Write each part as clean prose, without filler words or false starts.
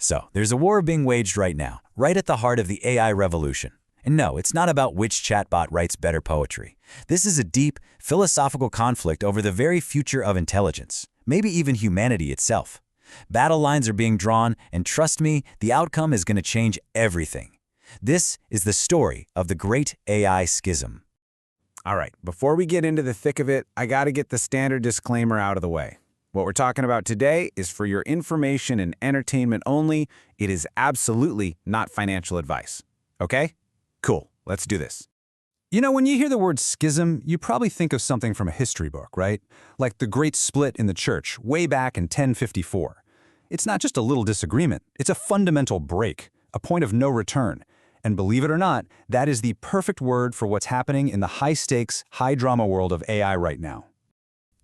So, there's a war being waged right now, right at the heart of the AI revolution. And no, it's not about which chatbot writes better poetry. This is a deep, philosophical conflict over the very future of intelligence, maybe even humanity itself. Battle lines are being drawn, and trust me, the outcome is going to change everything. This is the story of the great AI schism. All right, before we get into the thick of it, I got to get the standard disclaimer out of the way. What we're talking about today is for your information and entertainment only. It is absolutely not financial advice. Okay? Cool. Let's do this. You know, when you hear the word schism, you probably think of something from a history book, right? Like the Great Split in the Church, way back in 1054. It's not just a little disagreement. It's a fundamental break, a point of no return. And believe it or not, that is the perfect word for what's happening in the high-stakes, high-drama world of AI right now.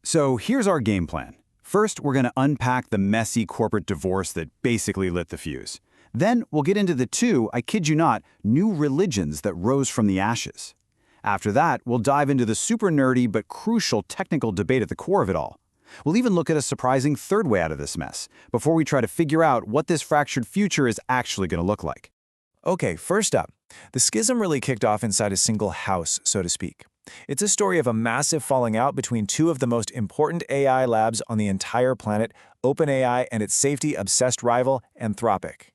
So here's our game plan. First, we're going to unpack the messy corporate divorce that basically lit the fuse. Then we'll get into the two, I kid you not, new religions that rose from the ashes. After that, we'll dive into the super nerdy but crucial technical debate at the core of it all. We'll even look at a surprising third way out of this mess, before we try to figure out what this fractured future is actually going to look like. Okay, first up, the schism really kicked off inside a single house, so to speak. It's a story of a massive falling out between two of the most important AI labs on the entire planet, OpenAI and its safety-obsessed rival, Anthropic.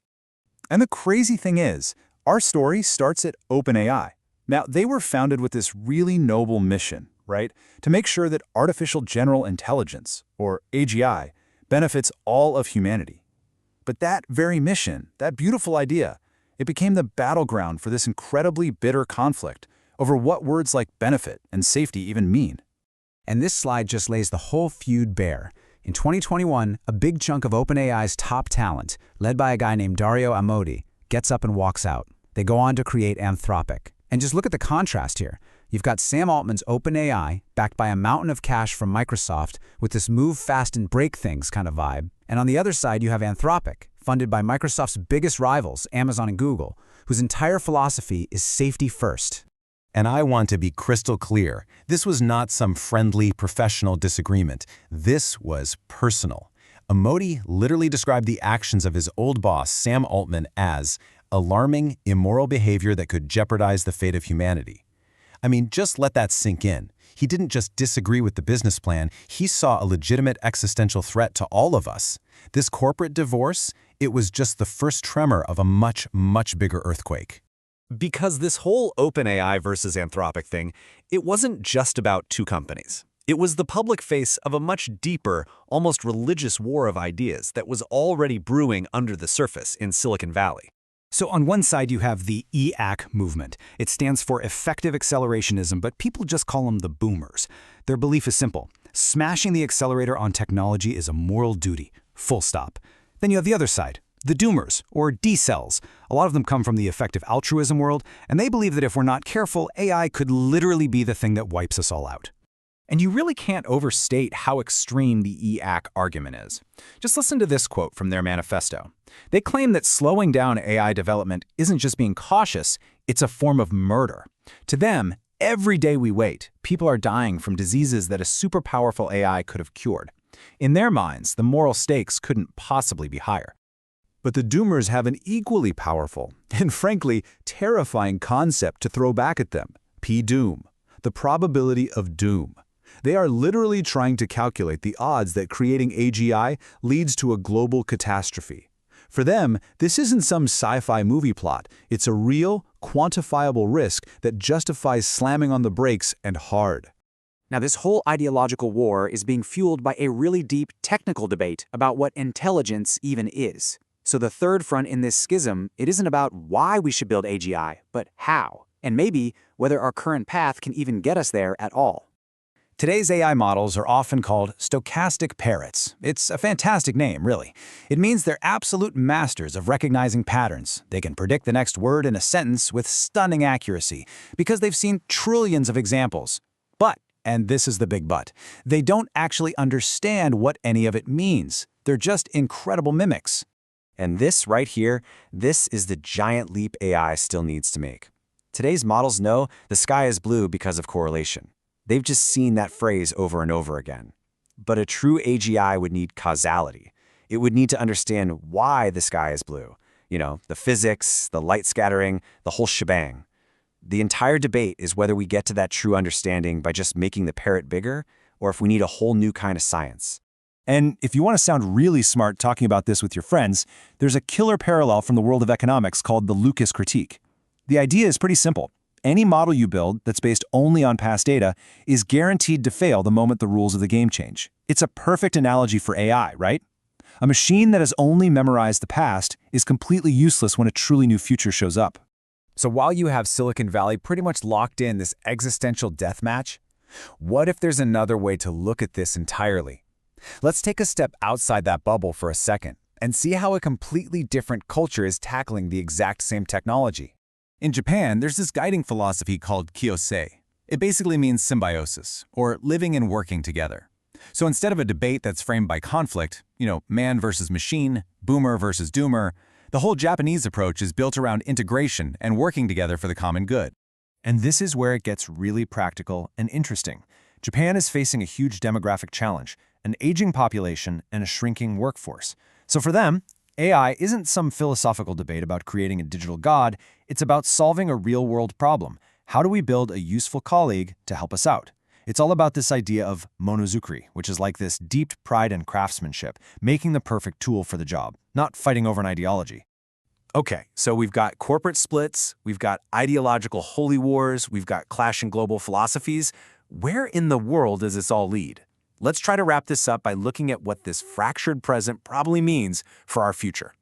And the crazy thing is, our story starts at OpenAI. Now, they were founded with this really noble mission, right? To make sure that artificial general intelligence, or AGI, benefits all of humanity. But that very mission, that beautiful idea, it became the battleground for this incredibly bitter conflict over what words like benefit and safety even mean. And this slide just lays the whole feud bare. In 2021, a big chunk of OpenAI's top talent, led by a guy named Dario Amodei, gets up and walks out. They go on to create Anthropic. And just look at the contrast here. You've got Sam Altman's OpenAI, backed by a mountain of cash from Microsoft, with this move fast and break things kind of vibe. And on the other side, you have Anthropic, funded by Microsoft's biggest rivals, Amazon and Google, whose entire philosophy is safety first. And I want to be crystal clear. This was not some friendly, professional disagreement. This was personal. Amodei literally described the actions of his old boss, Sam Altman, as alarming, immoral behavior that could jeopardize the fate of humanity. I mean, just let that sink in. He didn't just disagree with the business plan, he saw a legitimate existential threat to all of us. This corporate divorce, it was just the first tremor of a much, much bigger earthquake. Because this whole OpenAI versus Anthropic thing, it wasn't just about two companies. It was the public face of a much deeper, almost religious war of ideas that was already brewing under the surface in Silicon Valley. So on one side, you have the EAC movement. It stands for Effective Accelerationism, but people just call them the boomers. Their belief is simple. Smashing the accelerator on technology is a moral duty, full stop. Then you have the other side, the doomers, or decels. A lot of them come from the effective altruism world, and they believe that if we're not careful, AI could literally be the thing that wipes us all out. And you really can't overstate how extreme the EAC argument is. Just listen to this quote from their manifesto. They claim that slowing down AI development isn't just being cautious, it's a form of murder. To them, every day we wait, people are dying from diseases that a super powerful AI could have cured. In their minds, the moral stakes couldn't possibly be higher. But the doomers have an equally powerful, and frankly, terrifying concept to throw back at them, P-doom, the probability of doom. They are literally trying to calculate the odds that creating AGI leads to a global catastrophe. For them, this isn't some sci-fi movie plot. It's a real, quantifiable risk that justifies slamming on the brakes and hard. Now, this whole ideological war is being fueled by a really deep technical debate about what intelligence even is. So the third front in this schism, it isn't about why we should build AGI, but how, and maybe whether our current path can even get us there at all. Today's AI models are often called stochastic parrots. It's a fantastic name, really. It means they're absolute masters of recognizing patterns. They can predict the next word in a sentence with stunning accuracy because they've seen trillions of examples. But, and this is the big but, they don't actually understand what any of it means. They're just incredible mimics. And this right here, this is the giant leap AI still needs to make. Today's models know the sky is blue because of correlation. They've just seen that phrase over and over again. But a true AGI would need causality. It would need to understand why the sky is blue. You know, the physics, the light scattering, the whole shebang. The entire debate is whether we get to that true understanding by just making the parrot bigger, or if we need a whole new kind of science. And if you want to sound really smart talking about this with your friends, there's a killer parallel from the world of economics called the Lucas critique. The idea is pretty simple. Any model you build that's based only on past data is guaranteed to fail the moment the rules of the game change. It's a perfect analogy for AI, right? A machine that has only memorized the past is completely useless when a truly new future shows up. So while you have Silicon Valley pretty much locked in this existential death match, what if there's another way to look at this entirely? Let's take a step outside that bubble for a second and see how a completely different culture is tackling the exact same technology. In Japan, there's this guiding philosophy called kyosei. It basically means symbiosis, or living and working together. So instead of a debate that's framed by conflict, man versus machine, boomer versus doomer, the whole Japanese approach is built around integration and working together for the common good. And this is where it gets really practical and interesting. Japan is facing a huge demographic challenge, an aging population and a shrinking workforce. So for them, AI isn't some philosophical debate about creating a digital god, it's about solving a real-world problem. How do we build a useful colleague to help us out? It's all about this idea of monozukuri, which is like this deep pride and craftsmanship, making the perfect tool for the job, not fighting over an ideology. Okay, so we've got corporate splits, we've got ideological holy wars, we've got clashing global philosophies. Where in the world does this all lead? Let's try to wrap this up by looking at what this fractured present probably means for our future.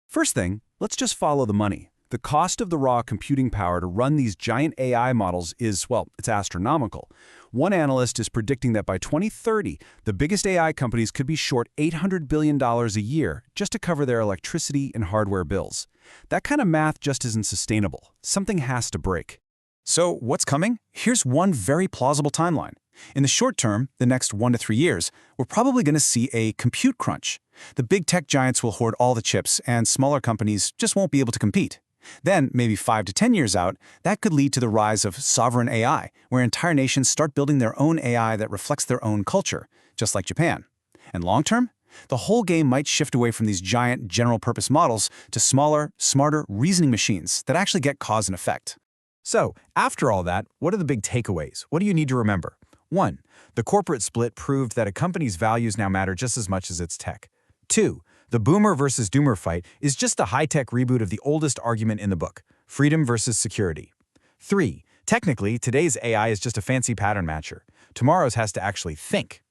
First thing, let's just follow the money. The cost of the raw computing power to run these giant AI models is, well, it's astronomical. One analyst is predicting that by 2030, the biggest AI companies could be short $800 billion a year just to cover their electricity and hardware bills. That kind of math just isn't sustainable. Something has to break. So what's coming? Here's one very plausible timeline. In the short term, the next 1 to 3 years, we're probably going to see a compute crunch. The big tech giants will hoard all the chips, and smaller companies just won't be able to compete. Then, maybe 5 to 10 years out, that could lead to the rise of sovereign AI, where entire nations start building their own AI that reflects their own culture, just like Japan. And long-term, the whole game might shift away from these giant general-purpose models to smaller, smarter reasoning machines that actually get cause and effect. So, after all that, what are the big takeaways? What do you need to remember? 1. The corporate split proved that a company's values now matter just as much as its tech. 2. The boomer versus doomer fight is just a high-tech reboot of the oldest argument in the book, freedom versus security. 3. Technically, today's AI is just a fancy pattern matcher. Tomorrow's has to actually think.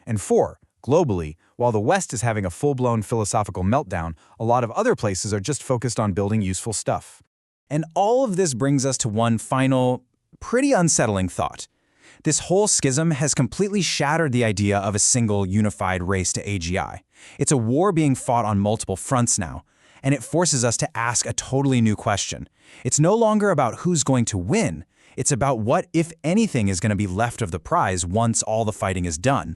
And 4. Globally, while the West is having a full-blown philosophical meltdown, a lot of other places are just focused on building useful stuff. And all of this brings us to one final, pretty unsettling thought. This whole schism has completely shattered the idea of a single unified race to AGI. It's a war being fought on multiple fronts now, and it forces us to ask a totally new question. It's no longer about who's going to win. It's about what, if anything, is going to be left of the prize once all the fighting is done.